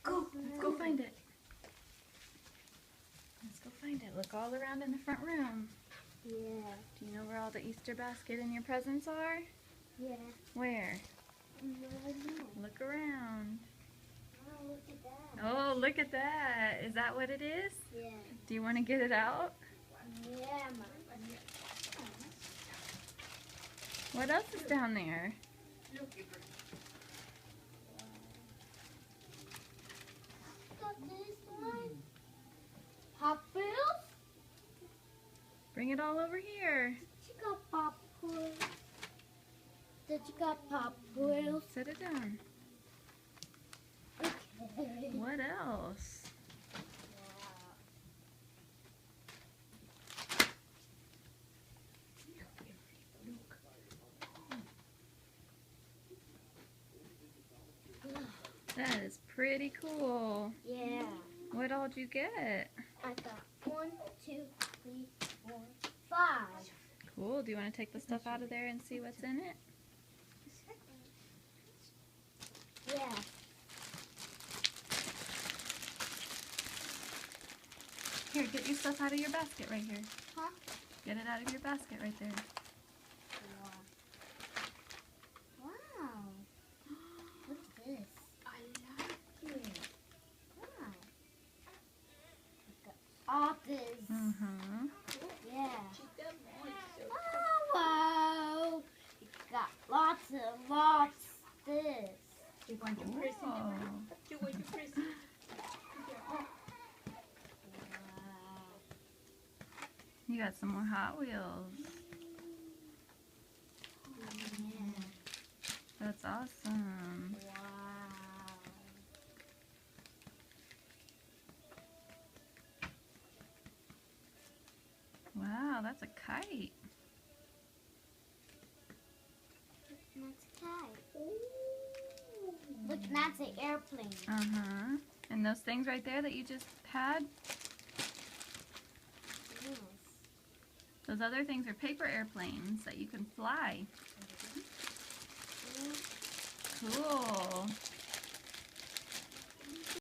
Go. Let's go find it. Let's go find it. Look all around in the front room. Yeah. Do you know where all the Easter basket and your presents are? Yeah. Where? No. Look around. Oh, look at that. Oh, look at that. Is that what it is? Yeah. Do you want to get it out? Yeah, Mom. What else is down there? Got this one. Hot Wheels? Bring it all over here. You got Pop Wheels. Did you got Pop Wheels? Set it down. Okay. What else? That is pretty cool. Yeah. What all did you get? I got 1, 2, 3, 4, 5. Cool. Do you want to take the stuff out of there and see what's in it? Yeah. Here, get your stuff out of your basket right here. Huh? Get it out of your basket right there. Wow. Look at this. I like it. Wow. All this. Mm-hmm. Yeah. Oh, wow. It got lots this. You want to press it? You want to press it? Wow. You got some more Hot Wheels. Yeah. That's awesome. Wow. Wow, that's a kite. That's a kite. Look, that's an airplane. Uh-huh. And those things right there that you just had, Yes. those other things are paper airplanes that you can fly. Cool.